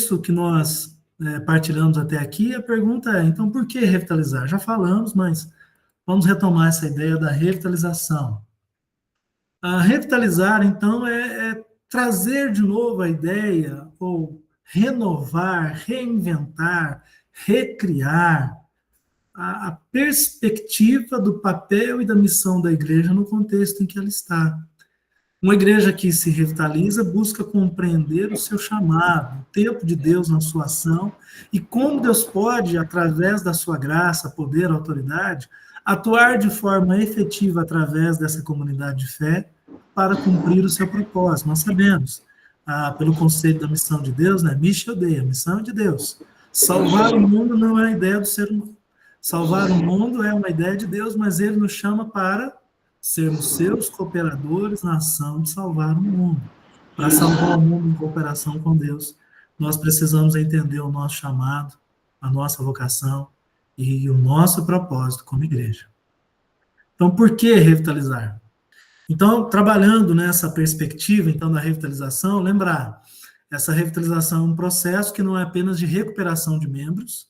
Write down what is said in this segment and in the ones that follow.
Isso que nós partilhamos até aqui, a pergunta é, então, por que revitalizar? Já falamos, mas vamos retomar essa ideia da revitalização. A revitalizar, então, é trazer de novo a ideia, ou renovar, reinventar, recriar a perspectiva do papel e da missão da igreja no contexto em que ela está. Uma igreja que se revitaliza busca compreender o seu chamado, o tempo de Deus na sua ação e como Deus pode, através da sua graça, poder, autoridade, atuar de forma efetiva através dessa comunidade de fé para cumprir o seu propósito. Nós sabemos, pelo conceito da missão de Deus, né? Missio Dei, a missão de Deus. Salvar o mundo não é a ideia do ser humano. Salvar o mundo é uma ideia de Deus, mas ele nos chama para sermos seus cooperadores na ação de salvar o mundo. Para salvar o mundo em cooperação com Deus, nós precisamos entender o nosso chamado, a nossa vocação e o nosso propósito como igreja. Então, por que revitalizar? Então, trabalhando nessa perspectiva, então, da revitalização, lembrar, essa revitalização é um processo que não é apenas de recuperação de membros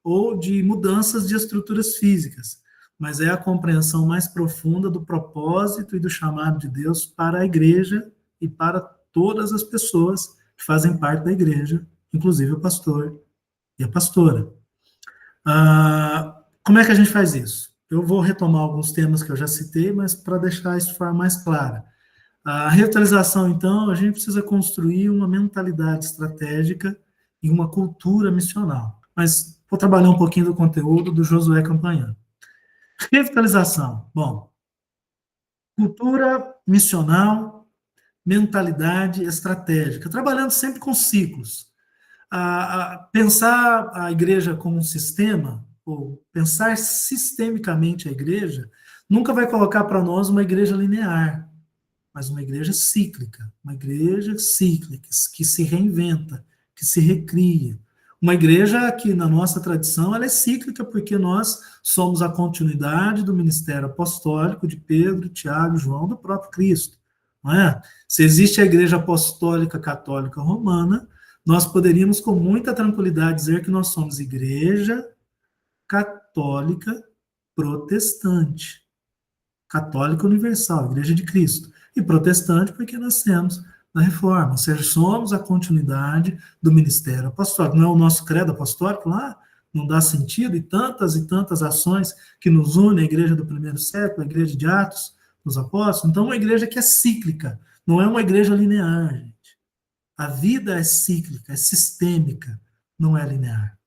ou de mudanças de estruturas físicas, mas é a compreensão mais profunda do propósito e do chamado de Deus para a igreja e para todas as pessoas que fazem parte da igreja, inclusive o pastor e a pastora. Como é que a gente faz isso? Eu vou retomar alguns temas que eu já citei, mas para deixar isso de forma mais clara. A revitalização, então, a gente precisa construir uma mentalidade estratégica e uma cultura missional. Mas vou trabalhar um pouquinho do conteúdo do Josué Campanhã. Revitalização. Bom, cultura missional, mentalidade estratégica, trabalhando sempre com ciclos. Pensar a igreja como um sistema, ou pensar sistemicamente a igreja, nunca vai colocar para nós uma igreja linear, mas uma igreja cíclica, que se reinventa, que se recria. Uma igreja que, na nossa tradição, ela é cíclica porque nós somos a continuidade do ministério apostólico de Pedro, Tiago, João, do próprio Cristo. Não é? Se existe a igreja apostólica católica romana, nós poderíamos com muita tranquilidade dizer que nós somos igreja católica protestante. Católica universal, igreja de Cristo. E protestante porque nascemos na reforma, ou seja, somos a continuidade do ministério apostólico. Não é o nosso credo apostólico lá? Não dá sentido? E tantas ações que nos unem à igreja do primeiro século, a igreja de Atos, dos apóstolos. Então, uma igreja que é cíclica, não é uma igreja linear, gente. A vida é cíclica, é sistêmica, não é linear.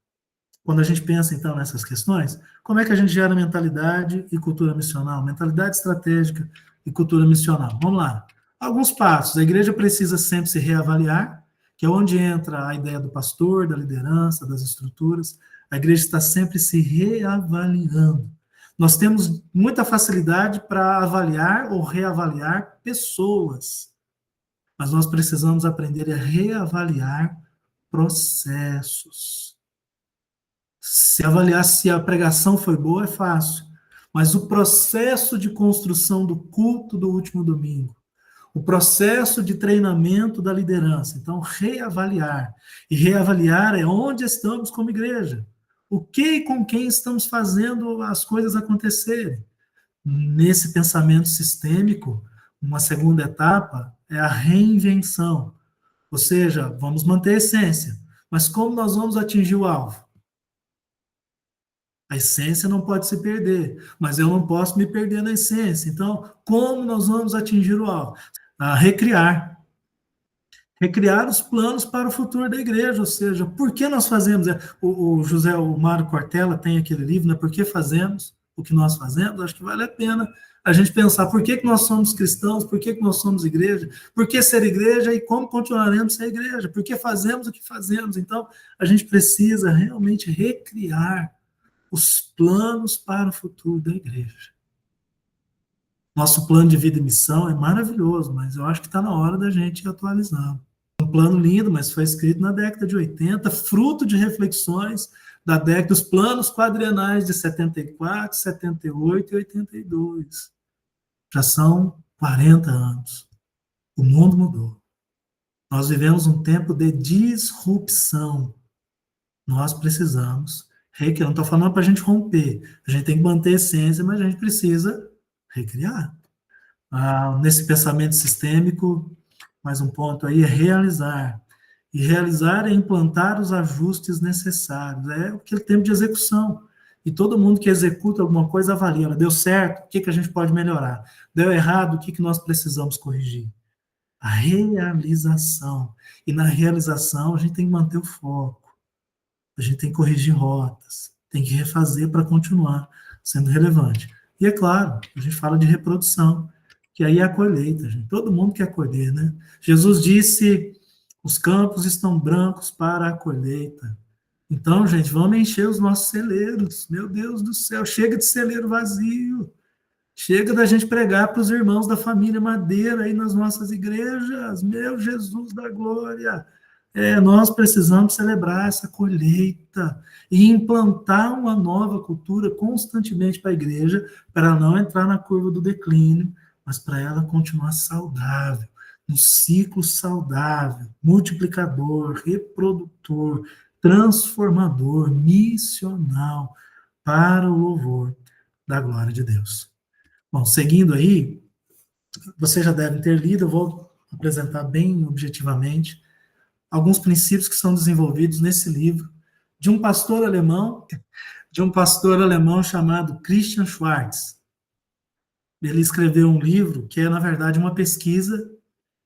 Quando a gente pensa, então, nessas questões, como é que a gente gera mentalidade e cultura missional? Mentalidade estratégica e cultura missional. Vamos lá. Alguns passos. A igreja precisa sempre se reavaliar, que é onde entra a ideia do pastor, da liderança, das estruturas. A igreja está sempre se reavaliando. Nós temos muita facilidade para avaliar ou reavaliar pessoas, mas nós precisamos aprender a reavaliar processos. Se avaliar se a pregação foi boa é fácil, mas o processo de construção do culto do último domingo, o processo de treinamento da liderança, então reavaliar. E reavaliar é onde estamos como igreja, o que e com quem estamos fazendo as coisas acontecerem. Nesse pensamento sistêmico, uma segunda etapa é a reinvenção, ou seja, vamos manter a essência, mas como nós vamos atingir o alvo? A essência não pode se perder, mas eu não posso me perder na essência. Então, como nós vamos atingir o alvo? Recriar. Recriar os planos para o futuro da igreja, ou seja, por que nós fazemos? O Mário Cortella tem aquele livro, né? Por que fazemos o que nós fazemos? Acho que vale a pena a gente pensar por que nós somos cristãos, por que nós somos igreja, por que ser igreja e como continuaremos ser igreja, por que fazemos o que fazemos. Então, a gente precisa realmente recriar os planos para o futuro da igreja. Nosso plano de vida e missão é maravilhoso, mas eu acho que está na hora da gente atualizar. Um plano lindo, mas foi escrito na década de 80, fruto de reflexões da década dos planos quadrienais de 74, 78 e 82. Já são 40 anos. O mundo mudou. Nós vivemos um tempo de disrupção. Nós precisamos recriar. Eu não estou falando para a gente romper. A gente tem que manter a essência, mas a gente precisa recriar. Nesse pensamento sistêmico, mais um ponto aí é realizar. E realizar é implantar os ajustes necessários. É aquele tempo de execução. E todo mundo que executa alguma coisa avalia. Deu certo? O que a gente pode melhorar? Deu errado? O que nós precisamos corrigir? A realização. E na realização, a gente tem que manter o foco. A gente tem que corrigir rotas. Tem que refazer para continuar sendo relevante. E é claro, a gente fala de reprodução, que aí é a colheita, gente. Todo mundo quer colher, né? Jesus disse: os campos estão brancos para a colheita. Então, gente, vamos encher os nossos celeiros. Meu Deus do céu, chega de celeiro vazio. Chega da gente pregar para os irmãos da família Madeira aí nas nossas igrejas. Meu Jesus da glória. Nós precisamos celebrar essa colheita e implantar uma nova cultura constantemente para a igreja, para ela não entrar na curva do declínio, mas para ela continuar saudável, um ciclo saudável, multiplicador, reprodutor, transformador, missional, para o louvor da glória de Deus. Bom, seguindo aí, vocês já devem ter lido, eu vou apresentar bem objetivamente alguns princípios que são desenvolvidos nesse livro de um pastor alemão chamado Christian Schwarz. Ele escreveu um livro que é, na verdade, uma pesquisa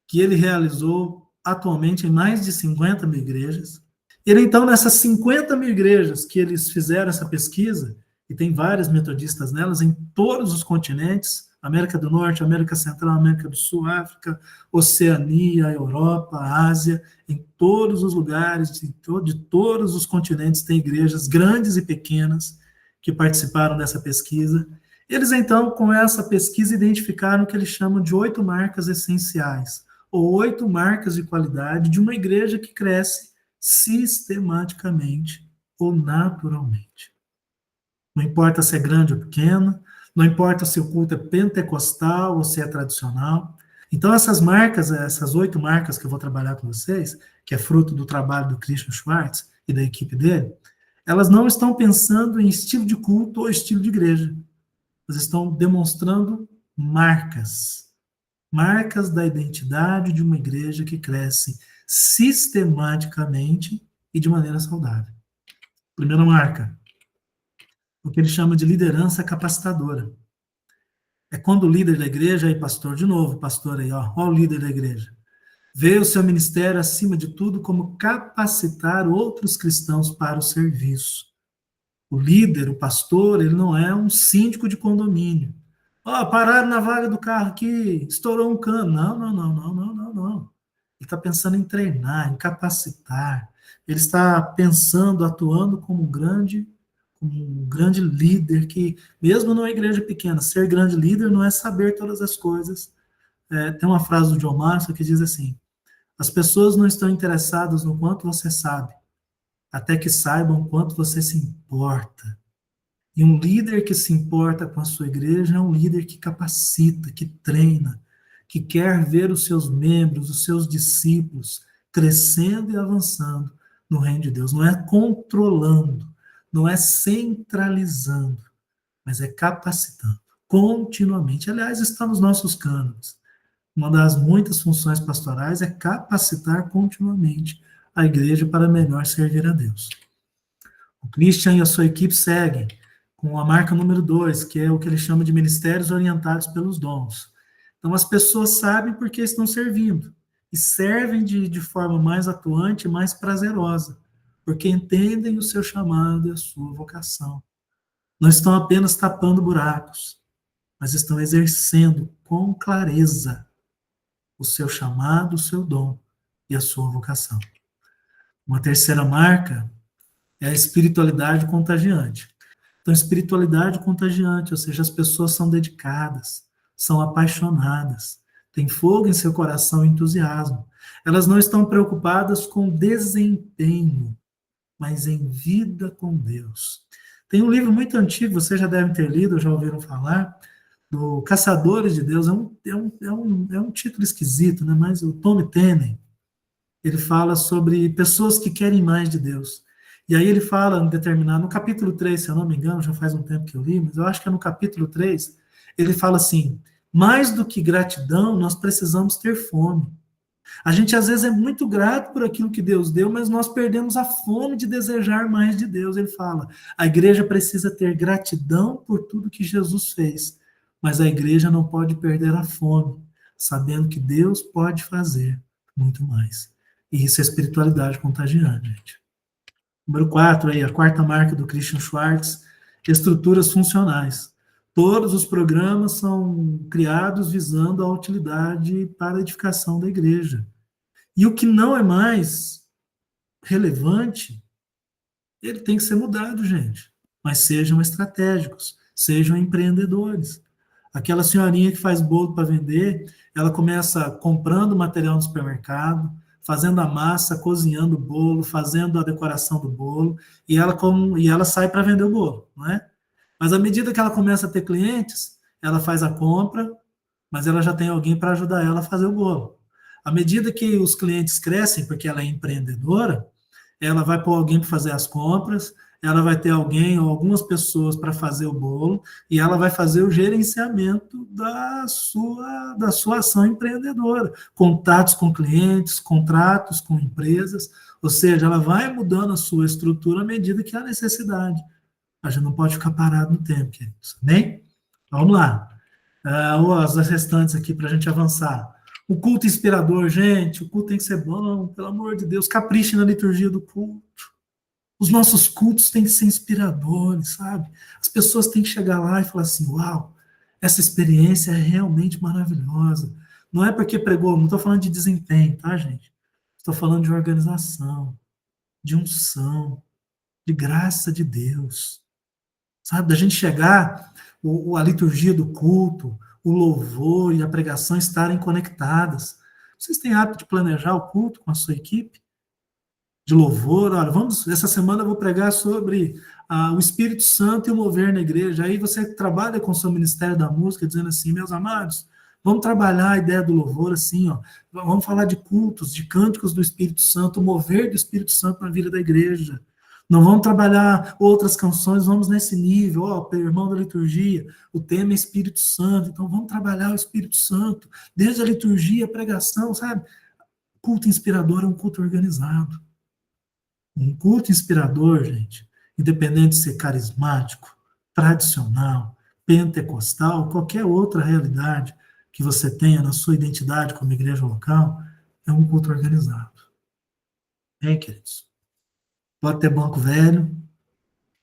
que ele realizou atualmente em mais de 50 mil igrejas. Ele, então, nessas 50 mil igrejas que eles fizeram essa pesquisa, e tem várias metodistas nelas, em todos os continentes, América do Norte, América Central, América do Sul, África, Oceania, Europa, Ásia, em todos os lugares, de todos os continentes, tem igrejas grandes e pequenas que participaram dessa pesquisa. Eles, então, com essa pesquisa, identificaram o que eles chamam de 8 marcas essenciais, ou 8 marcas de qualidade de uma igreja que cresce sistematicamente ou naturalmente. Não importa se é grande ou pequeno, não importa se o culto é pentecostal ou se é tradicional. Então, essas marcas, essas 8 marcas que eu vou trabalhar com vocês, que é fruto do trabalho do Christian Schwarz e da equipe dele, elas não estão pensando em estilo de culto ou estilo de igreja. Elas estão demonstrando marcas. Marcas da identidade de uma igreja que cresce sistematicamente e de maneira saudável. Primeira marca, o que ele chama de liderança capacitadora. É quando o líder da igreja, aí pastor de novo, pastor aí, ó o líder da igreja, vê o seu ministério, acima de tudo, como capacitar outros cristãos para o serviço. O líder, o pastor, ele não é um síndico de condomínio. Pararam na vaga do carro aqui, estourou um cano. Não. Ele está pensando em treinar, em capacitar. Ele está pensando, atuando como um grande líder que, mesmo numa igreja pequena, ser grande líder não é saber todas as coisas. Tem uma frase do John Maxwell que diz assim: as pessoas não estão interessadas no quanto você sabe, até que saibam o quanto você se importa. E um líder que se importa com a sua igreja é um líder que capacita, que treina, que quer ver os seus membros, os seus discípulos, crescendo e avançando no reino de Deus. Não é controlando, não é centralizando, mas é capacitando continuamente. Aliás, está nos nossos cânones. Uma das muitas funções pastorais é capacitar continuamente a igreja para melhor servir a Deus. O Christian e a sua equipe seguem com a marca número 2, que é o que ele chama de ministérios orientados pelos dons. Então, as pessoas sabem porque estão servindo, e servem de forma mais atuante e mais prazerosa, porque entendem o seu chamado e a sua vocação. Não estão apenas tapando buracos, mas estão exercendo com clareza o seu chamado, o seu dom e a sua vocação. Uma terceira marca é a espiritualidade contagiante. Então, espiritualidade contagiante, ou seja, as pessoas são dedicadas, são apaixonadas, têm fogo em seu coração e entusiasmo. Elas não estão preocupadas com desempenho, mas em vida com Deus. Tem um livro muito antigo, vocês já devem ter lido, já ouviram falar, do Caçadores de Deus. É um título esquisito, né? Mas o Tom Tenney, ele fala sobre pessoas que querem mais de Deus. E aí ele fala, no capítulo 3, se eu não me engano, já faz um tempo que eu li, mas eu acho que é no capítulo 3, ele fala assim, mais do que gratidão, nós precisamos ter fome. A gente às vezes é muito grato por aquilo que Deus deu, mas nós perdemos a fome de desejar mais de Deus. Ele fala: a igreja precisa ter gratidão por tudo que Jesus fez, mas a igreja não pode perder a fome, sabendo que Deus pode fazer muito mais. E isso é espiritualidade contagiante, gente. Número 4, aí, a quarta marca do Christian Schwartz, estruturas funcionais. Todos os programas são criados visando a utilidade para a edificação da igreja. E o que não é mais relevante, ele tem que ser mudado, gente. Mas sejam estratégicos, sejam empreendedores. Aquela senhorinha que faz bolo para vender, ela começa comprando material no supermercado, fazendo a massa, cozinhando o bolo, fazendo a decoração do bolo, e ela sai para vender o bolo, não é? Mas à medida que ela começa a ter clientes, ela faz a compra, mas ela já tem alguém para ajudar ela a fazer o bolo. À medida que os clientes crescem, porque ela é empreendedora, ela vai pôr alguém para fazer as compras, ela vai ter alguém ou algumas pessoas para fazer o bolo, e ela vai fazer o gerenciamento da sua ação empreendedora, contatos com clientes, contratos com empresas, ou seja, ela vai mudando a sua estrutura à medida que há necessidade. A gente não pode ficar parado no tempo, queridos. Bem? Vamos lá. As restantes aqui para a gente avançar. O culto inspirador, gente, o culto tem que ser bom, pelo amor de Deus, capriche na liturgia do culto. Os nossos cultos têm que ser inspiradores, sabe? As pessoas têm que chegar lá e falar assim, uau, essa experiência é realmente maravilhosa. Não é porque pregou, não estou falando de desempenho, tá, gente? Estou falando de organização, de unção, de graça de Deus, sabe? Da gente chegar, a liturgia do culto, o louvor e a pregação estarem conectadas. Vocês têm hábito de planejar o culto com a sua equipe? De louvor? Olha, essa semana eu vou pregar sobre o Espírito Santo e o mover na igreja. Aí você trabalha com o seu Ministério da Música, dizendo assim, meus amados, vamos trabalhar a ideia do louvor assim, ó. Vamos falar de cultos, de cânticos do Espírito Santo, o mover do Espírito Santo na vida da igreja. Não vamos trabalhar outras canções, vamos nesse nível, ó, irmão da liturgia, o tema é Espírito Santo, então vamos trabalhar o Espírito Santo, desde a liturgia, a pregação, sabe? Culto inspirador é um culto organizado. Um culto inspirador, gente, independente de ser carismático, tradicional, pentecostal, qualquer outra realidade que você tenha na sua identidade como igreja local, é um culto organizado. Queridos? Pode ter banco velho,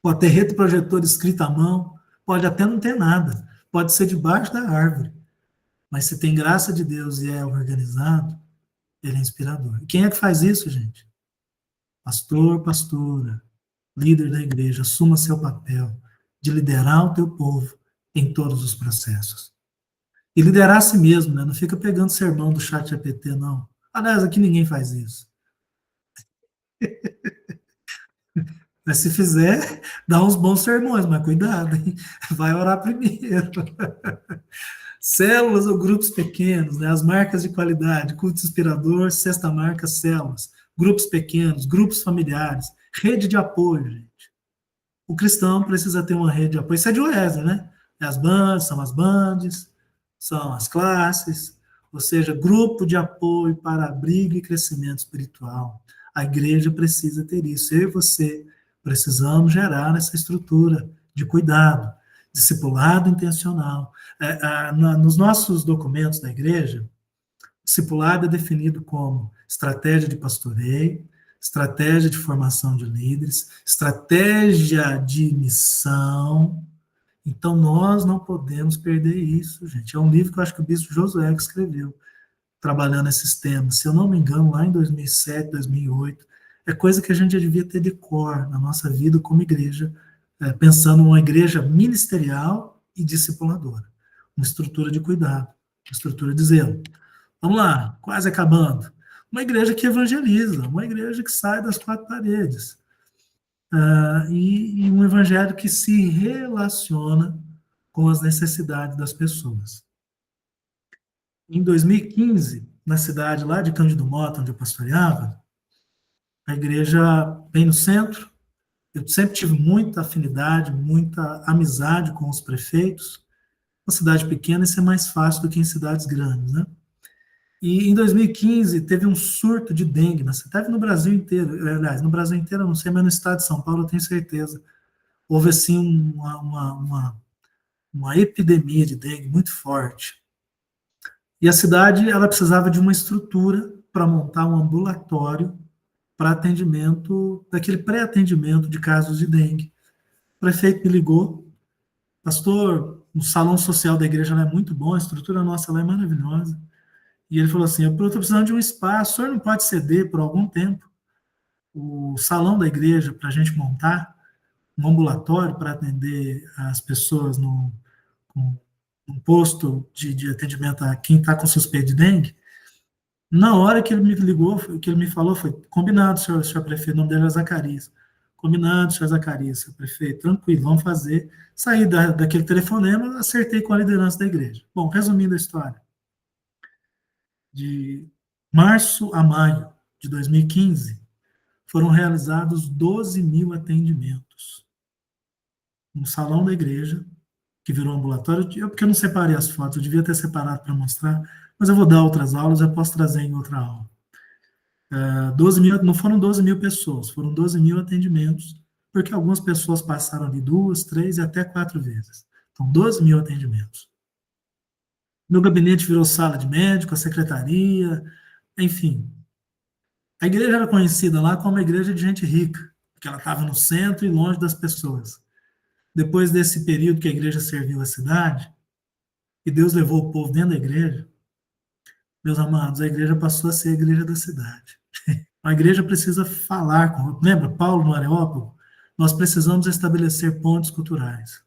pode ter retroprojetor escrito à mão, pode até não ter nada, pode ser debaixo da árvore, mas se tem graça de Deus e é organizado, ele é inspirador. E quem é que faz isso, gente? Pastor, pastora, líder da igreja, assuma seu papel de liderar o teu povo em todos os processos. E liderar a si mesmo, né? Não fica pegando sermão do chat GPT, não. Aliás, aqui ninguém faz isso. Mas se fizer, dá uns bons sermões, mas cuidado, hein? Vai orar primeiro. Células ou grupos pequenos, né? As marcas de qualidade, culto inspirador, sexta marca, células, grupos pequenos, grupos familiares, rede de apoio, gente. O cristão precisa ter uma rede de apoio. Isso é de Wesley, né? As bandas, são as bandes, são as classes, ou seja, grupo de apoio para abrigo e crescimento espiritual. A igreja precisa ter isso. Eu e você precisamos gerar essa estrutura de cuidado, discipulado intencional. Nos nossos documentos da igreja, discipulado é definido como estratégia de pastoreio, estratégia de formação de líderes, estratégia de missão. Então, nós não podemos perder isso, gente. É um livro que eu acho que o bispo Josué que escreveu, trabalhando esses temas. Se eu não me engano, lá em 2007, 2008, é coisa que a gente já devia ter de cor na nossa vida como igreja, pensando numa igreja ministerial e discipuladora. Uma estrutura de cuidado, uma estrutura de zelo. Vamos lá, quase acabando. Uma igreja que evangeliza, uma igreja que sai das quatro paredes. E um evangelho que se relaciona com as necessidades das pessoas. Em 2015, na cidade lá de Cândido Mota, onde eu pastoreava, a igreja bem no centro. Eu sempre tive muita afinidade, muita amizade com os prefeitos. Uma cidade pequena, isso é mais fácil do que em cidades grandes, né? E em 2015 teve um surto de dengue, teve no Brasil inteiro, aliás, no Brasil inteiro eu não sei, mas no estado de São Paulo eu tenho certeza. Houve, assim, uma epidemia de dengue muito forte. E a cidade, ela precisava de uma estrutura para montar um ambulatório para atendimento, daquele pré-atendimento de casos de dengue. O prefeito me ligou: pastor, o salão social da igreja é muito bom, a estrutura nossa lá é maravilhosa. E ele falou assim: eu estou precisando de um espaço, o senhor não pode ceder por algum tempo o salão da igreja para a gente montar um ambulatório para atender as pessoas com, um posto de atendimento a quem está com suspeita de dengue? Na hora que ele me ligou, que ele me falou, foi combinado, senhor prefeito, o nome dele é Zacarias. Combinado, senhor Zacarias, senhor prefeito, tranquilo, vamos fazer. Saí daquele telefonema, acertei com a liderança da igreja. Bom, resumindo a história, de março a maio de 2015, foram realizados 12 mil atendimentos no salão da igreja, que virou ambulatório. Porque eu não separei as fotos, eu devia ter separado para mostrar, mas eu vou dar outras aulas, eu posso trazer em outra aula. 12 mil, não foram 12 mil pessoas, foram 12 mil atendimentos, porque algumas pessoas passaram de 2, 3 e até 4 vezes. Então, 12 mil atendimentos. Meu gabinete virou sala de médico, a secretaria, enfim. A igreja era conhecida lá como uma igreja de gente rica, porque ela estava no centro e longe das pessoas. Depois desse período que a igreja serviu a cidade, e Deus levou o povo dentro da igreja, meus amados, a igreja passou a ser a igreja da cidade. A igreja precisa falar com. Lembra Paulo no Areópago? Nós precisamos estabelecer pontos culturais.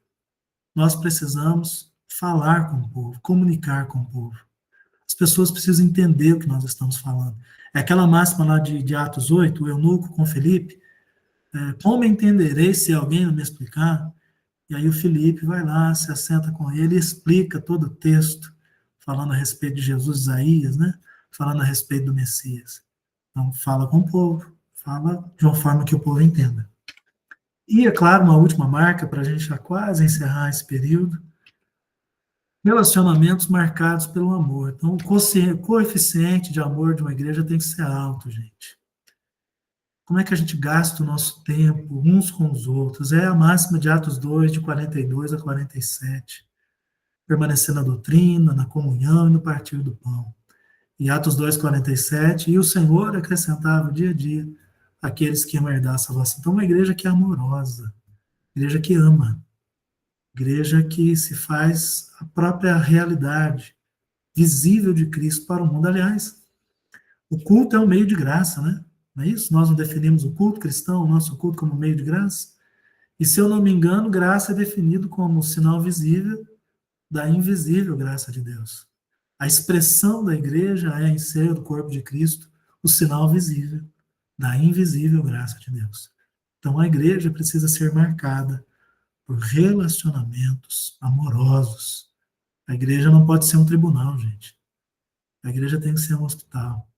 Nós precisamos falar com o povo, comunicar com o povo. As pessoas precisam entender o que nós estamos falando. É aquela máxima lá de Atos 8, o eunuco com Felipe: como entenderei se alguém não me explicar? E aí o Felipe vai lá, se assenta com ele e explica todo o texto, falando a respeito de Jesus, Isaías, né? Falando a respeito do Messias. Então, fala com o povo, fala de uma forma que o povo entenda. E, é claro, uma última marca, para a gente já quase encerrar esse período: relacionamentos marcados pelo amor. Então, o coeficiente de amor de uma igreja tem que ser alto, gente. Como é que a gente gasta o nosso tempo uns com os outros? É a máxima de Atos 2, de 42 a 47. Permanecer na doutrina, na comunhão e no partir do pão. Em Atos 2, 47, e o Senhor acrescentava dia a dia aqueles que iam herdar a salvação. Então, uma igreja que é amorosa, igreja que ama, igreja que se faz a própria realidade visível de Cristo para o mundo. Aliás, o culto é um meio de graça, né? Não é isso? Nós não definimos o culto cristão, o nosso culto, como meio de graça. E, se eu não me engano, graça é definido como o sinal visível da invisível graça de Deus. A expressão da igreja é, em ser do corpo de Cristo, o sinal visível da invisível graça de Deus. Então, a igreja precisa ser marcada por relacionamentos amorosos. A igreja não pode ser um tribunal, gente. A igreja tem que ser um hospital.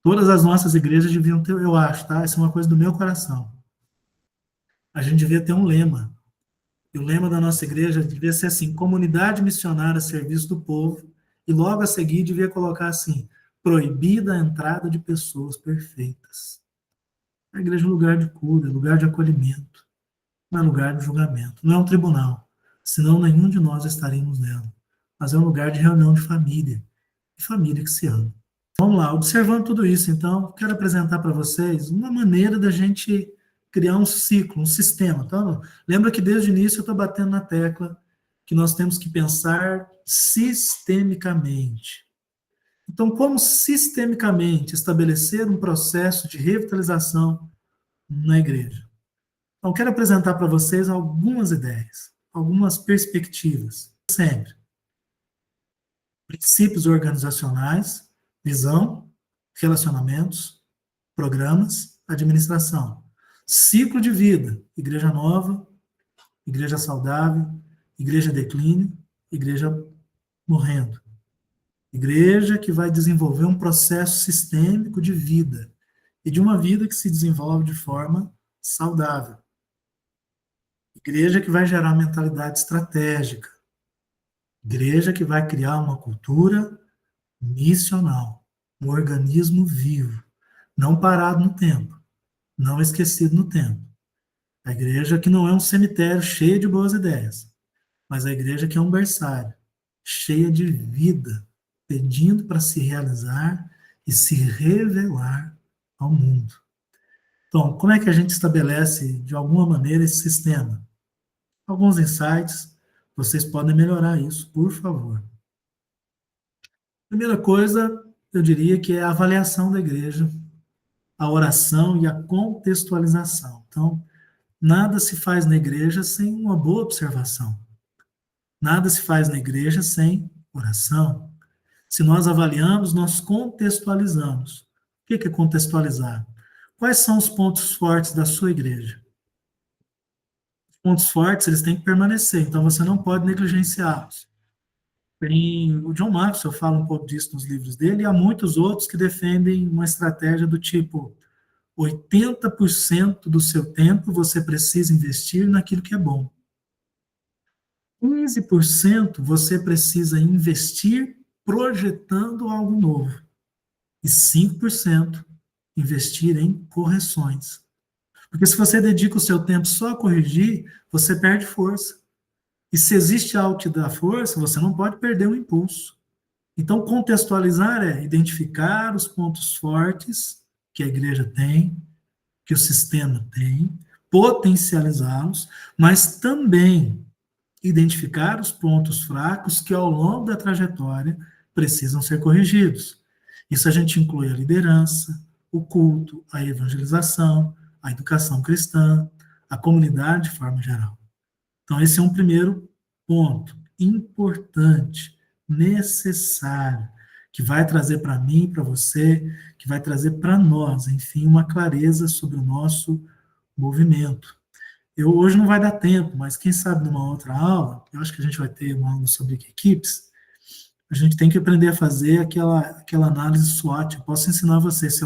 Todas as nossas igrejas deviam ter, eu acho, tá? Isso é uma coisa do meu coração. A gente devia ter um lema. E o lema da nossa igreja devia ser assim: comunidade missionária a serviço do povo. E logo a seguir devia colocar assim: proibida a entrada de pessoas perfeitas. A igreja é um lugar de cura, lugar de acolhimento, não é lugar de julgamento, não é um tribunal, senão nenhum de nós estaríamos nela. Mas é um lugar de reunião de família que se ama. Vamos lá, observando tudo isso, então, quero apresentar para vocês uma maneira da gente criar um ciclo, um sistema. Então, lembra que desde o início eu estou batendo na tecla que nós temos que pensar sistemicamente. Então, como sistemicamente estabelecer um processo de revitalização na igreja? Então, quero apresentar para vocês algumas ideias, algumas perspectivas. Sempre. Princípios organizacionais, visão, relacionamentos, programas, administração. Ciclo de vida: igreja nova, igreja saudável, igreja declínio, igreja morrendo. Igreja que vai desenvolver um processo sistêmico de vida, e de uma vida que se desenvolve de forma saudável. Igreja que vai gerar mentalidade estratégica. Igreja que vai criar uma cultura missional, um organismo vivo, não parado no tempo, não esquecido no tempo. A igreja que não é um cemitério cheio de boas ideias, mas a igreja que é um berçário, cheia de vida, pedindo para se realizar e se revelar ao mundo. Então, como é que a gente estabelece, de alguma maneira, esse sistema? Alguns insights, vocês podem melhorar isso, por favor. Primeira coisa, eu diria que é a avaliação da igreja, a oração e a contextualização. Então, nada se faz na igreja sem uma boa observação. Nada se faz na igreja sem oração. Se nós avaliamos, nós contextualizamos. O que é contextualizar? Quais são os pontos fortes da sua igreja? Os pontos fortes, eles têm que permanecer, então você não pode negligenciá-los. O John Maxwell fala um pouco disso nos livros dele, e há muitos outros que defendem uma estratégia do tipo 80% do seu tempo você precisa investir naquilo que é bom. 15% você precisa investir projetando algo novo. E 5% investir em correções. Porque se você dedica o seu tempo só a corrigir, você perde força. E se existe algo que dá força, você não pode perder o impulso. Então, contextualizar é identificar os pontos fortes que a igreja tem, que o sistema tem, potencializá-los, mas também identificar os pontos fracos que, ao longo da trajetória, precisam ser corrigidos. Isso a gente inclui a liderança, o culto, a evangelização, a educação cristã, a comunidade de forma geral. Então, esse é um primeiro ponto importante, necessário, que vai trazer para mim, para você, que vai trazer para nós, enfim, uma clareza sobre o nosso movimento. Hoje não vai dar tempo, mas quem sabe numa outra aula, eu acho que a gente vai ter uma aula sobre equipes, a gente tem que aprender a fazer aquela análise SWOT. Eu posso ensinar vocês, se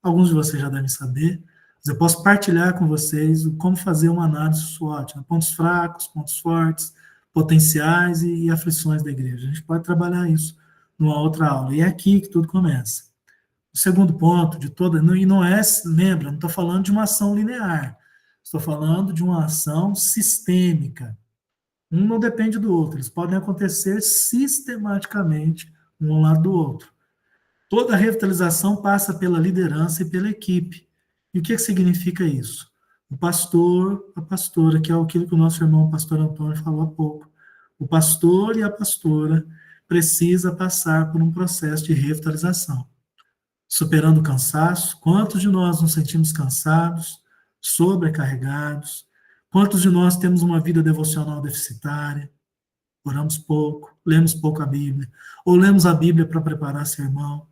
alguns de vocês já devem saber, mas eu posso partilhar com vocês como fazer uma análise SWOT, né? Pontos fracos, pontos fortes, potenciais e aflições da igreja. A gente pode trabalhar isso numa outra aula. E é aqui que tudo começa. O segundo ponto de toda, e não é, lembra, não estou falando de uma ação linear, estou falando de uma ação sistêmica. Um não depende do outro, eles podem acontecer sistematicamente, um ao lado do outro. Toda revitalização passa pela liderança e pela equipe. E o que significa isso? O pastor, a pastora, que é aquilo que o nosso irmão pastor Antônio falou há pouco. O pastor e a pastora precisa passar por um processo de revitalização. Superando o cansaço, quantos de nós nos sentimos cansados, sobrecarregados? Quantos de nós temos uma vida devocional deficitária? Oramos pouco, lemos pouco a Bíblia, ou lemos a Bíblia para preparar sermão?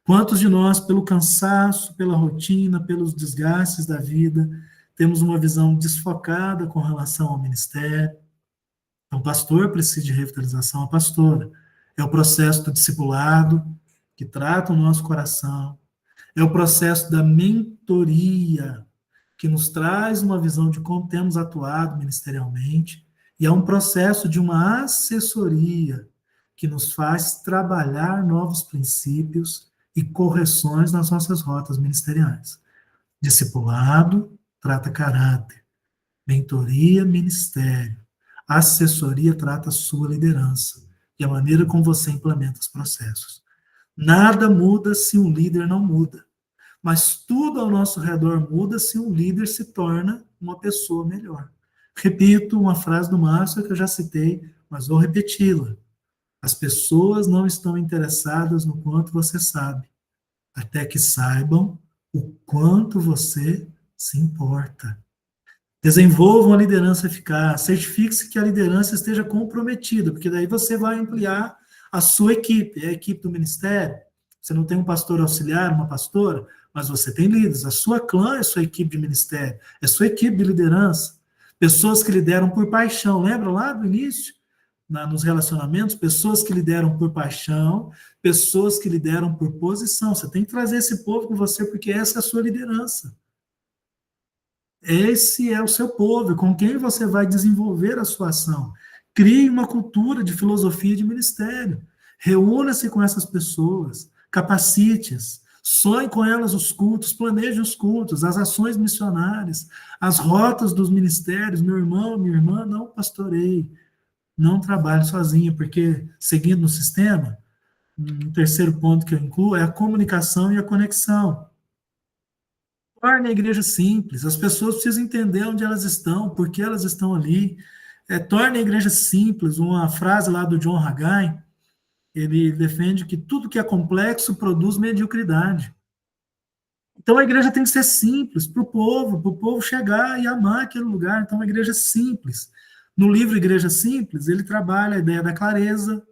Quantos de nós, pelo cansaço, pela rotina, pelos desgastes da vida, temos uma visão desfocada com relação ao ministério? Então, o pastor precisa de revitalização, a pastora. É o processo do discipulado, que trata o nosso coração. É o processo da mentoria, que nos traz uma visão de como temos atuado ministerialmente. E é um processo de uma assessoria, que nos faz trabalhar novos princípios e correções nas nossas rotas ministeriais. Discipulado trata caráter, mentoria, ministério, assessoria trata sua liderança e a maneira como você implementa os processos. Nada muda se um líder não muda, mas tudo ao nosso redor muda se um líder se torna uma pessoa melhor. Repito uma frase do Márcio que eu já citei, mas vou repeti-la. As pessoas não estão interessadas no quanto você sabe, até que saibam o quanto você se importa. Desenvolva uma liderança eficaz, certifique-se que a liderança esteja comprometida, porque daí você vai ampliar a sua equipe, a equipe do ministério. Você não tem um pastor auxiliar, uma pastora, mas você tem líderes. A sua clã é sua equipe de ministério, é sua equipe de liderança. Pessoas que lideram por paixão. Lembra lá do início? nos relacionamentos, pessoas que lideram por paixão, pessoas que lideram por posição. Você tem que trazer esse povo com você, porque essa é a sua liderança. Esse é o seu povo, com quem você vai desenvolver a sua ação. Crie uma cultura de filosofia de ministério. Reúna-se com essas pessoas, capacite-as, sonhe com elas os cultos, planeje os cultos, as ações missionárias, as rotas dos ministérios. Meu irmão, minha irmã, não pastorei, não trabalhe sozinho, porque, seguindo no sistema, um terceiro ponto que eu incluo é a comunicação e a conexão. Torne a igreja simples, as pessoas precisam entender onde elas estão, por que elas estão ali. Torne a igreja simples, uma frase lá do John Haggai, ele defende que tudo que é complexo produz mediocridade. Então a igreja tem que ser simples para o povo chegar e amar aquele lugar. Então a igreja é simples. No livro Igreja Simples, ele trabalha a ideia da clareza,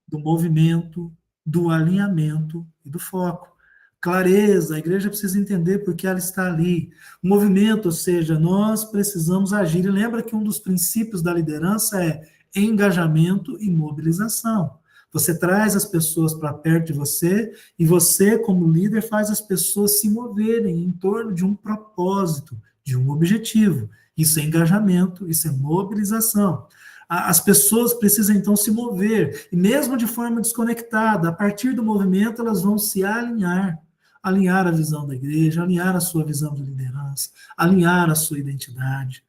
do movimento, do alinhamento e do foco. Clareza, a igreja precisa entender por que ela está ali. O movimento, ou seja, nós precisamos agir. E lembra que um dos princípios da liderança é engajamento e mobilização. Você traz as pessoas para perto de você e você, como líder, faz as pessoas se moverem em torno de um propósito, de um objetivo. Isso é engajamento, isso é mobilização. As pessoas precisam, então, se mover, e mesmo de forma desconectada, a partir do movimento, elas vão se alinhar a visão da igreja, alinhar a sua visão de liderança, alinhar a sua identidade.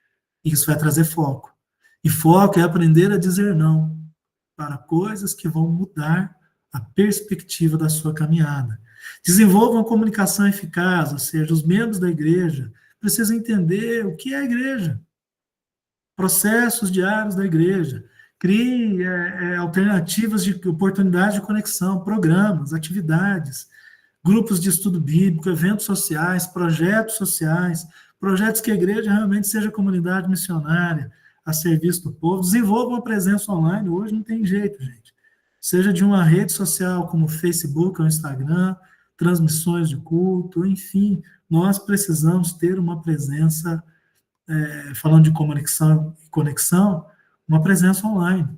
E isso vai trazer foco. E foco é aprender a dizer não para coisas que vão mudar a perspectiva da sua caminhada. Desenvolva uma comunicação eficaz, ou seja, os membros da igreja precisam entender o que é a igreja. Processos diários da igreja. Crie alternativas de oportunidades de conexão, programas, atividades, grupos de estudo bíblico, eventos sociais, projetos que a igreja realmente seja comunidade missionária, a serviço do povo. Desenvolva uma presença online, hoje não tem jeito, gente. Seja de uma rede social como o Facebook ou o Instagram, transmissões de culto, enfim, nós precisamos ter uma presença, falando de conexão, uma presença online.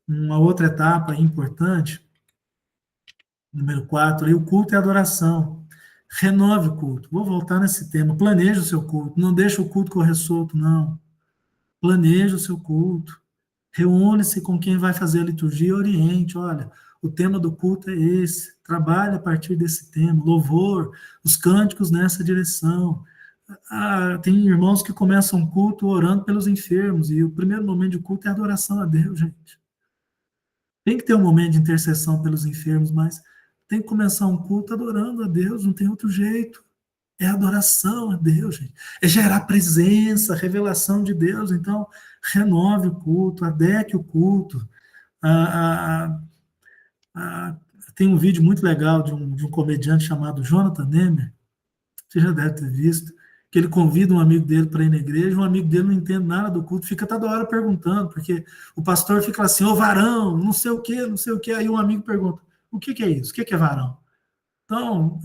Uma outra etapa importante, número 4, o culto e a adoração. Renove o culto. Vou voltar nesse tema. Planeje o seu culto. Não deixe o culto correr solto, não. Planeje o seu culto. Reúne-se com quem vai fazer a liturgia e oriente. Olha, o tema do culto é esse. Trabalhe a partir desse tema. Louvor, os cânticos nessa direção. Tem irmãos que começam o culto orando pelos enfermos. E o primeiro momento de culto é adoração a Deus, gente. Tem que ter um momento de intercessão pelos enfermos, mas tem que começar um culto adorando a Deus, não tem outro jeito. É adoração a Deus, gente. É gerar presença, revelação de Deus. Então, renove o culto, adeque o culto. Tem um vídeo muito legal de um comediante chamado Jonathan Nehmer, você já deve ter visto, que ele convida um amigo dele para ir na igreja, um amigo dele não entende nada do culto, fica toda hora perguntando, porque o pastor fica assim, ô varão, não sei o quê, aí um amigo pergunta, o que é isso? O que é varão? Então,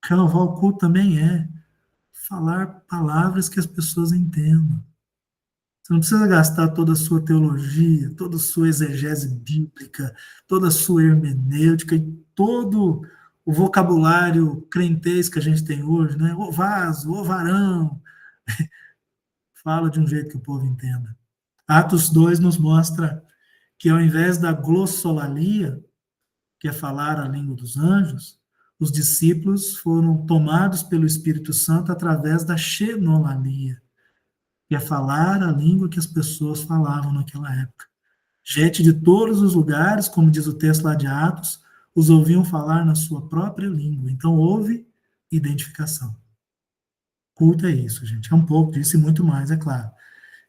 renovar o culto também é falar palavras que as pessoas entendam. Você não precisa gastar toda a sua teologia, toda a sua exegese bíblica, toda a sua hermenêutica e todo o vocabulário crentez que a gente tem hoje, né? O vaso, o varão. Fala de um jeito que o povo entenda. Atos 2 nos mostra que ao invés da glossolalia, que é falar a língua dos anjos, os discípulos foram tomados pelo Espírito Santo através da xenolalia, que é falar a língua que as pessoas falavam naquela época. Gente de todos os lugares, como diz o texto lá de Atos, os ouviam falar na sua própria língua. Então houve identificação. Culto é isso, gente. É um pouco disso e muito mais, é claro.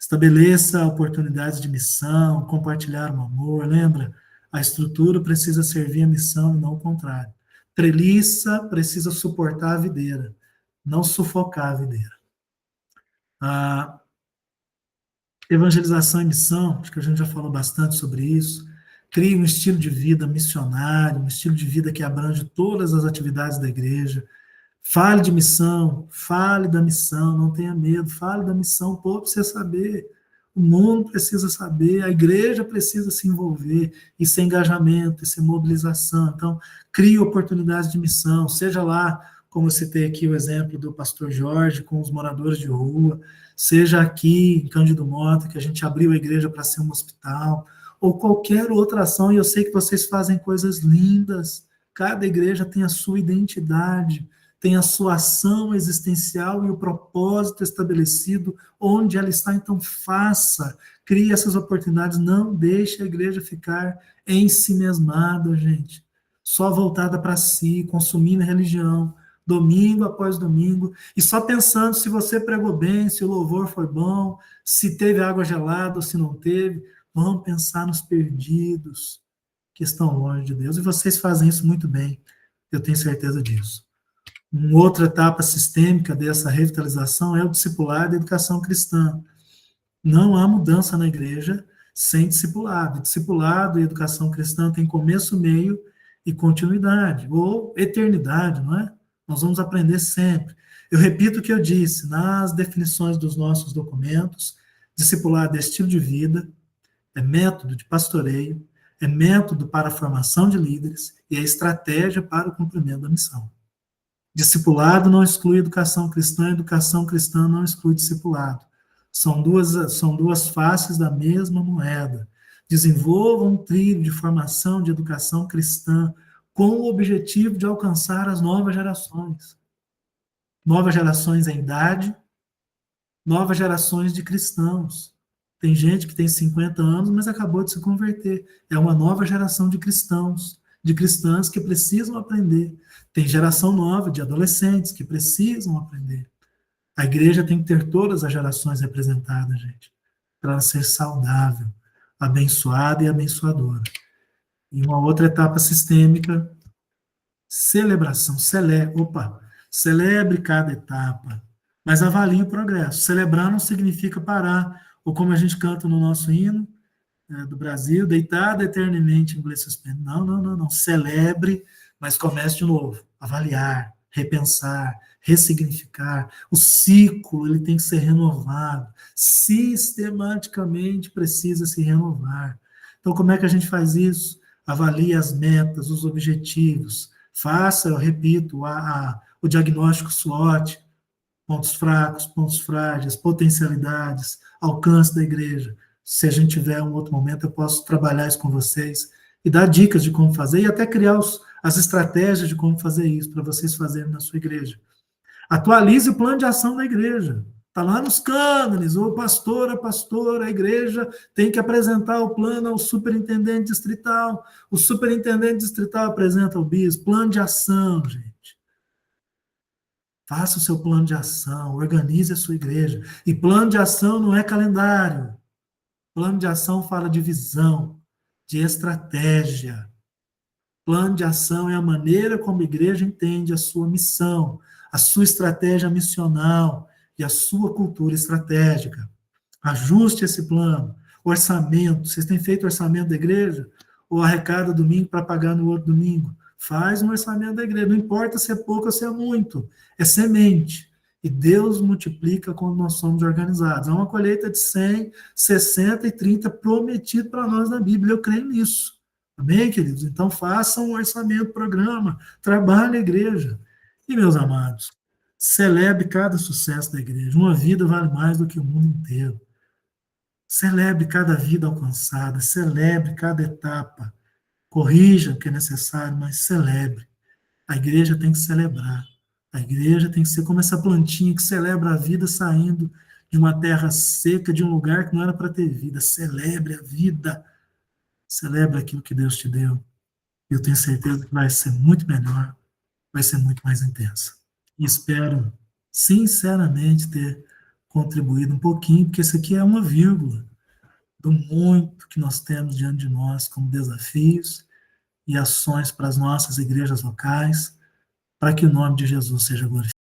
Estabeleça oportunidades de missão, compartilhar o amor. Lembra? A estrutura precisa servir a missão e não o contrário. Treliça precisa suportar a videira, não sufocar a videira. A evangelização e missão, acho que a gente já falou bastante sobre isso. Crie um estilo de vida missionário, um estilo de vida que abrange todas as atividades da igreja. Fale de missão, fale da missão, não tenha medo, fale da missão, o povo precisa saber. O mundo precisa saber, a igreja precisa se envolver, isso é engajamento, isso é mobilização. Então, crie oportunidades de missão, seja lá, como eu citei aqui o exemplo do pastor Jorge, com os moradores de rua, seja aqui em Cândido Mota, que a gente abriu a igreja para ser um hospital, ou qualquer outra ação, e eu sei que vocês fazem coisas lindas, cada igreja tem a sua identidade, tem a sua ação existencial e o propósito estabelecido onde ela está, então faça, crie essas oportunidades, não deixe a igreja ficar em si mesmada, gente, só voltada para si, consumindo a religião, domingo após domingo, e só pensando se você pregou bem, se o louvor foi bom, se teve água gelada ou se não teve. Vamos pensar nos perdidos que estão longe de Deus, e vocês fazem isso muito bem, eu tenho certeza disso. Uma outra etapa sistêmica dessa revitalização é o discipulado e a educação cristã. Não há mudança na igreja sem discipulado. Discipulado e educação cristã tem começo, meio e continuidade, ou eternidade, não é? Nós vamos aprender sempre. Eu repito o que eu disse nas definições dos nossos documentos: discipulado é estilo de vida, é método de pastoreio, é método para a formação de líderes e é estratégia para o cumprimento da missão. Discipulado não exclui educação cristã não exclui discipulado. São duas faces da mesma moeda. Desenvolva um trilho de formação de educação cristã com o objetivo de alcançar as novas gerações. Novas gerações em idade, novas gerações de cristãos. Tem gente que tem 50 anos, mas acabou de se converter. É uma nova geração de cristãos, de cristãs que precisam aprender. Tem geração nova de adolescentes que precisam aprender. A igreja tem que ter todas as gerações representadas, gente, para ela ser saudável, abençoada e abençoadora. E uma outra etapa sistêmica, celebração. Celebre cada etapa, mas avalie o progresso. Celebrar não significa parar, ou como a gente canta no nosso hino do Brasil, deitado eternamente em inglês suspenso. Não. Celebre, mas comece de novo. Avaliar, repensar, ressignificar. O ciclo ele tem que ser renovado. Sistematicamente precisa se renovar. Então, como é que a gente faz isso? Avalie as metas, os objetivos. Faça, eu repito, o diagnóstico SWOT, pontos fracos, pontos frágeis, potencialidades, alcance da igreja. Se a gente tiver um outro momento, eu posso trabalhar isso com vocês e dar dicas de como fazer e até criar as estratégias de como fazer isso para vocês fazerem na sua igreja. Atualize o plano de ação da igreja. Está lá nos cânones, o pastor, a pastora, a igreja tem que apresentar o plano ao superintendente distrital. O superintendente distrital apresenta ao bispo. Plano de ação, gente. Faça o seu plano de ação, organize a sua igreja. E plano de ação não é calendário. Plano de ação fala de visão, de estratégia. Plano de ação é a maneira como a igreja entende a sua missão, a sua estratégia missional e a sua cultura estratégica. Ajuste esse plano. Orçamento. Vocês têm feito orçamento da igreja? Ou arrecada domingo para pagar no outro domingo? Faz um orçamento da igreja. Não importa se é pouco ou se é muito. É semente. E Deus multiplica quando nós somos organizados. É uma colheita de 100, 60 e 30 prometido para nós na Bíblia. Eu creio nisso. Amém, queridos? Então, façam um orçamento, programa, trabalhe na igreja. E, meus amados, celebre cada sucesso da igreja. Uma vida vale mais do que o mundo inteiro. Celebre cada vida alcançada, celebre cada etapa. Corrija o que é necessário, mas celebre. A igreja tem que celebrar. A igreja tem que ser como essa plantinha que celebra a vida saindo de uma terra seca, de um lugar que não era para ter vida. Celebre a vida. Celebre aquilo que Deus te deu. Eu tenho certeza que vai ser muito melhor, vai ser muito mais intensa. E espero, sinceramente, ter contribuído um pouquinho, porque isso aqui é uma vírgula do muito que nós temos diante de nós como desafios e ações para as nossas igrejas locais, para que o nome de Jesus seja glorificado.